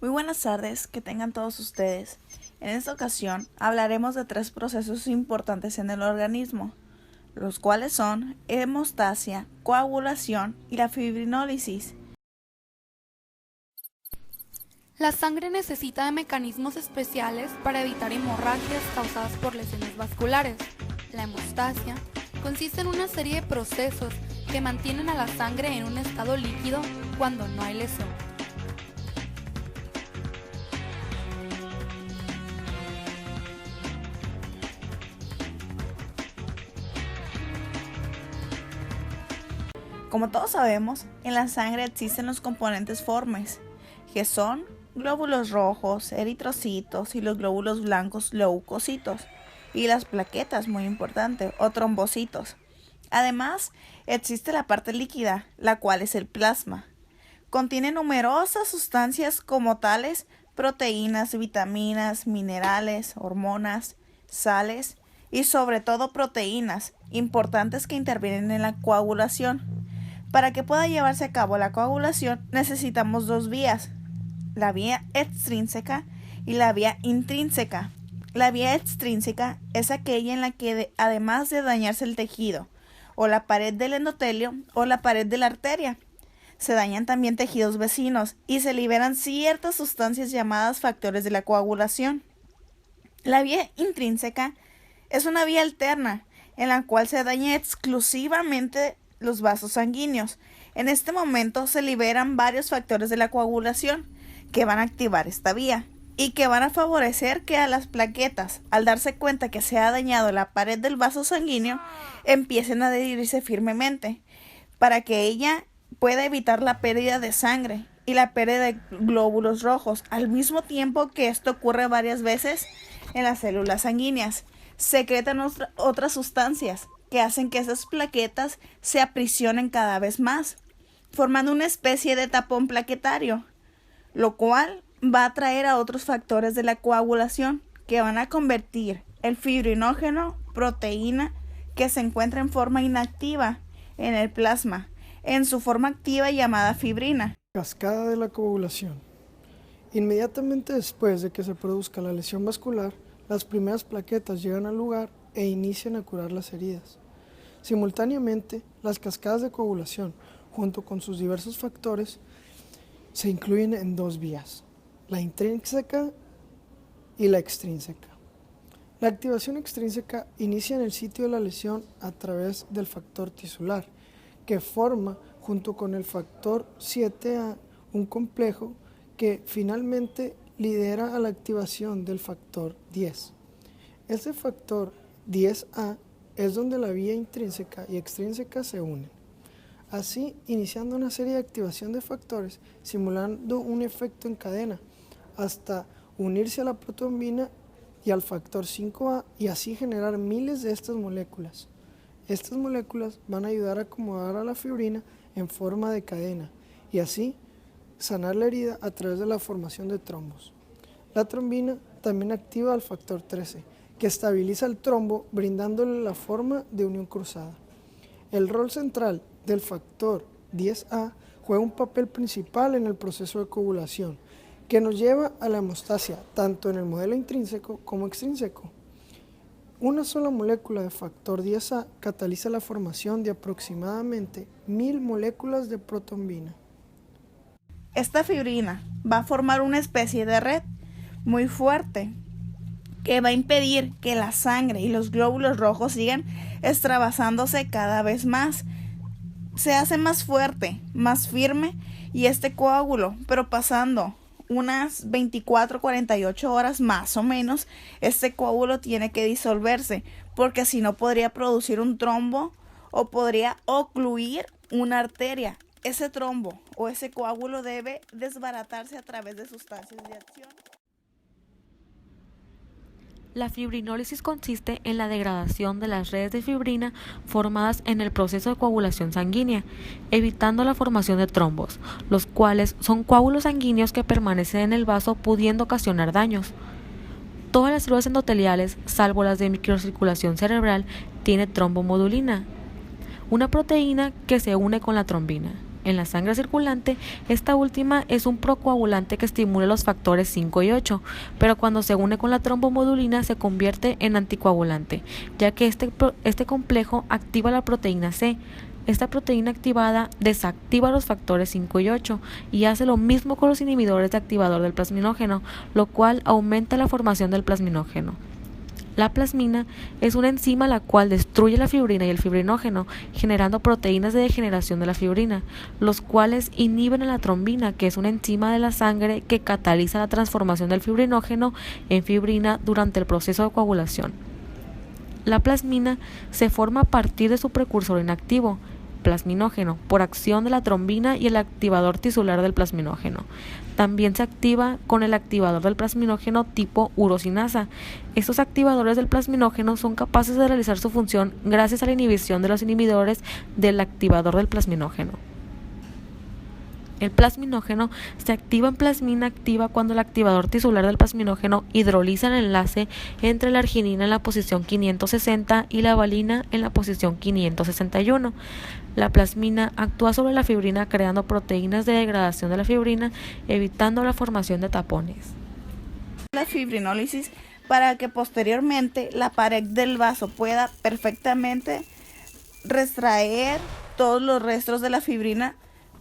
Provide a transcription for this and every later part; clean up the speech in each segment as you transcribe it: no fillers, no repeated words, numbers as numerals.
Muy buenas tardes, que tengan todos ustedes. En esta ocasión hablaremos de 3 procesos importantes en el organismo, los cuales son hemostasia, coagulación y la fibrinólisis. La sangre necesita de mecanismos especiales para evitar hemorragias causadas por lesiones vasculares. La hemostasia consiste en una serie de procesos que mantienen a la sangre en un estado líquido cuando no hay lesión. Como todos sabemos, en la sangre existen los componentes formes, que son glóbulos rojos, eritrocitos y los glóbulos blancos, leucocitos, y las plaquetas, muy importante, o trombocitos. Además, existe la parte líquida, la cual es el plasma. Contiene numerosas sustancias como tales proteínas, vitaminas, minerales, hormonas, sales y sobre todo proteínas importantes que intervienen en la coagulación. Para que pueda llevarse a cabo la coagulación necesitamos 2 vías, la vía extrínseca y la vía intrínseca. La vía extrínseca es aquella en la que además de dañarse el tejido o la pared del endotelio o la pared de la arteria, se dañan también tejidos vecinos y se liberan ciertas sustancias llamadas factores de la coagulación. La vía intrínseca es una vía alterna en la cual se daña exclusivamente los vasos sanguíneos. En este momento se liberan varios factores de la coagulación que van a activar esta vía y que van a favorecer que a las plaquetas, al darse cuenta que se ha dañado la pared del vaso sanguíneo, empiecen a adherirse firmemente para que ella pueda evitar la pérdida de sangre y la pérdida de glóbulos rojos, al mismo tiempo que esto ocurre varias veces en las células sanguíneas. Secretan otras sustancias que hacen que esas plaquetas se aprisionen cada vez más, formando una especie de tapón plaquetario, lo cual va a atraer a otros factores de la coagulación que van a convertir el fibrinógeno, proteína que se encuentra en forma inactiva en el plasma, en su forma activa llamada fibrina. Cascada de la coagulación. Inmediatamente después de que se produzca la lesión vascular, las primeras plaquetas llegan al lugar e inician a curar las heridas. Simultáneamente, las cascadas de coagulación, junto con sus diversos factores, se incluyen en 2 vías, la intrínseca y la extrínseca. La activación extrínseca inicia en el sitio de la lesión a través del factor tisular, que forma, junto con el factor 7A, un complejo que finalmente lidera a la activación del factor 10. Este factor 10A es donde la vía intrínseca y extrínseca se unen, así iniciando una serie de activación de factores simulando un efecto en cadena hasta unirse a la protrombina y al factor 5A y así generar miles de estas moléculas. Estas moléculas van a ayudar a acomodar a la fibrina en forma de cadena y así sanar la herida a través de la formación de trombos. La trombina también activa al factor 13, que estabiliza el trombo brindándole la forma de unión cruzada. El rol central del factor 10A juega un papel principal en el proceso de coagulación, que nos lleva a la hemostasia, tanto en el modelo intrínseco como extrínseco. Una sola molécula de factor 10A cataliza la formación de aproximadamente 1000 moléculas de protrombina. Esta fibrina va a formar una especie de red muy fuerte que va a impedir que la sangre y los glóbulos rojos sigan extravasándose cada vez más. Se hace más fuerte, más firme y este coágulo, pero pasando unas 24-48 horas más o menos, este coágulo tiene que disolverse, porque si no podría producir un trombo o podría ocluir una arteria. Ese trombo o ese coágulo debe desbaratarse a través de sustancias de acción. La fibrinólisis consiste en la degradación de las redes de fibrina formadas en el proceso de coagulación sanguínea, evitando la formación de trombos, los cuales son coágulos sanguíneos que permanecen en el vaso pudiendo ocasionar daños. Todas las células endoteliales, salvo las de microcirculación cerebral, tienen trombomodulina, una proteína que se une con la trombina. en la sangre circulante, esta última es un procoagulante que estimula los factores 5 y 8, pero cuando se une con la trombomodulina se convierte en anticoagulante, ya que este complejo activa la proteína C. Esta proteína activada desactiva los factores 5 y 8 y hace lo mismo con los inhibidores de activador del plasminógeno, lo cual aumenta la formación del plasminógeno. La plasmina es una enzima la cual destruye la fibrina y el fibrinógeno, generando proteínas de degeneración de la fibrina, los cuales inhiben a la trombina, que es una enzima de la sangre que cataliza la transformación del fibrinógeno en fibrina durante el proceso de coagulación. La plasmina se forma a partir de su precursor inactivo, plasminógeno, por acción de la trombina y el activador tisular del plasminógeno. También se activa con el activador del plasminógeno tipo urosinasa. Estos activadores del plasminógeno son capaces de realizar su función gracias a la inhibición de los inhibidores del activador del plasminógeno. El plasminógeno se activa en plasmina activa cuando el activador tisular del plasminógeno hidroliza el enlace entre la arginina en la posición 560 y la valina en la posición 561. La plasmina actúa sobre la fibrina creando proteínas de degradación de la fibrina, evitando la formación de tapones. La fibrinólisis para que posteriormente la pared del vaso pueda perfectamente extraer todos los restos de la fibrina,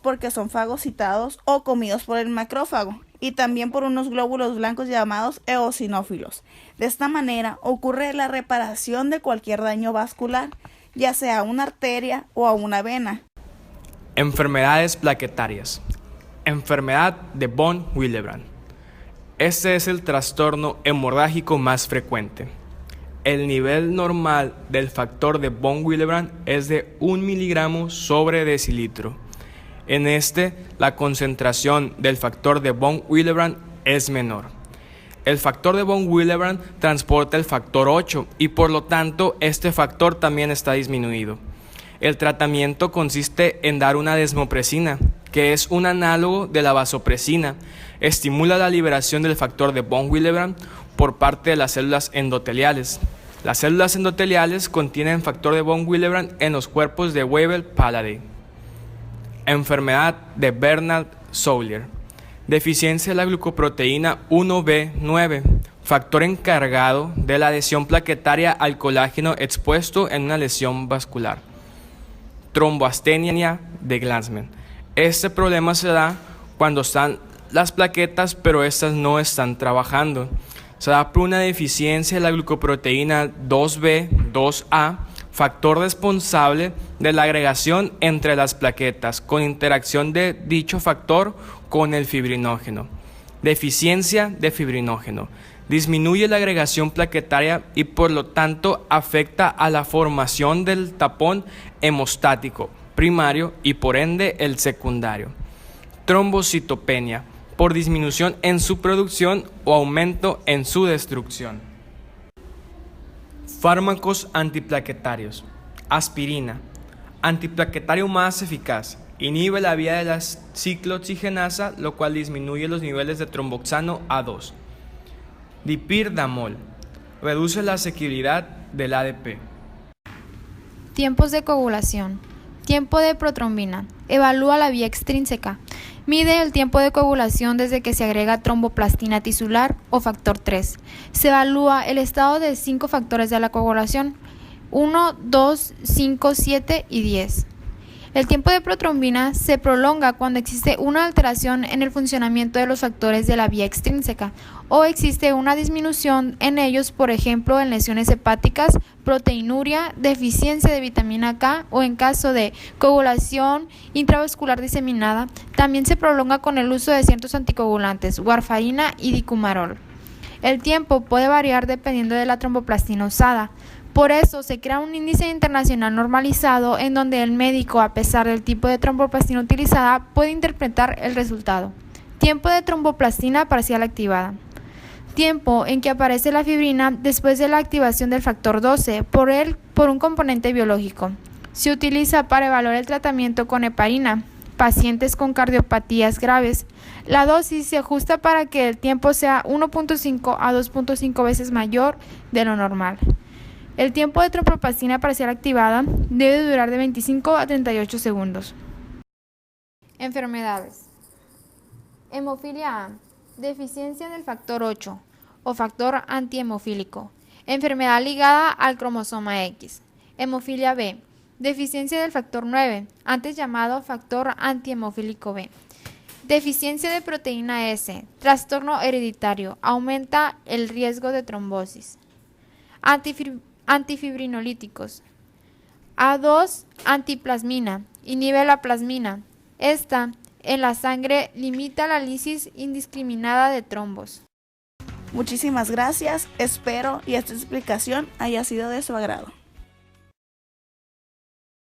porque son fagocitados o comidos por el macrófago y también por unos glóbulos blancos llamados eosinófilos. De esta manera ocurre la reparación de cualquier daño vascular, ya sea a una arteria o a una vena. Enfermedades plaquetarias. Enfermedad de von Willebrand. Este es el trastorno hemorrágico más frecuente. El nivel normal del factor de von Willebrand es de 1 miligramo sobre decilitro. En la concentración del factor de von Willebrand es menor. El factor de von Willebrand transporta el factor 8 y por lo tanto este factor también está disminuido. El tratamiento consiste en dar una desmopresina, que es un análogo de la vasopresina. Estimula la liberación del factor de von Willebrand por parte de las células endoteliales. Las células endoteliales contienen factor de von Willebrand en los cuerpos de Weber-Palade. Enfermedad de Bernard-Soulier. Deficiencia de la glucoproteína 1B9, factor encargado de la adhesión plaquetaria al colágeno expuesto en una lesión vascular. Tromboastenia de Glanzmann. Este problema se da cuando están las plaquetas, pero estas no están trabajando. Se da por una deficiencia de la glucoproteína 2B, 2A, factor responsable de la agregación entre las plaquetas, con interacción de dicho factor con el fibrinógeno. Deficiencia de fibrinógeno. Disminuye la agregación plaquetaria y por lo tanto afecta a la formación del tapón hemostático primario y por ende el secundario. Trombocitopenia, por disminución en su producción o aumento en su destrucción. Fármacos antiplaquetarios. Aspirina, antiplaquetario más eficaz. Inhibe la vía de la ciclooxigenasa, lo cual disminuye los niveles de tromboxano A2. Dipirdamol, reduce la asequibilidad del ADP. Tiempos de coagulación. Tiempo de protrombina. Evalúa la vía extrínseca. Mide el tiempo de coagulación desde que se agrega tromboplastina tisular o factor 3. Se evalúa el estado de 5 factores de la coagulación: 1, 2, 5, 7 y 10. El tiempo de protrombina se prolonga cuando existe una alteración en el funcionamiento de los factores de la vía extrínseca o existe una disminución en ellos, por ejemplo, en lesiones hepáticas, proteinuria, deficiencia de vitamina K o en caso de coagulación intravascular diseminada. También se prolonga con el uso de ciertos anticoagulantes, warfarina y dicumarol. El tiempo puede variar dependiendo de la tromboplastina usada. Por eso se crea un índice internacional normalizado en donde el médico, a pesar del tipo de tromboplastina utilizada, puede interpretar el resultado. Tiempo de tromboplastina parcial activada. Tiempo en que aparece la fibrina después de la activación del factor 12 por un componente biológico. Se utiliza para evaluar el tratamiento con heparina, pacientes con cardiopatías graves. La dosis se ajusta para que el tiempo sea 1.5 a 2.5 veces mayor de lo normal. El tiempo de tromboplastina parcial activada debe durar de 25 a 38 segundos. Enfermedades. Hemofilia A. Deficiencia del factor 8 o factor antihemofílico. Enfermedad ligada al cromosoma X. Hemofilia B. Deficiencia del factor 9, antes llamado factor antihemofílico B. Deficiencia de proteína S. Trastorno hereditario. Aumenta el riesgo de trombosis. Antifibrinolíticos. A2 antiplasmina. Inhibe la plasmina. Esta, en la sangre, limita la lisis indiscriminada de trombos. Muchísimas gracias, espero y esta explicación haya sido de su agrado.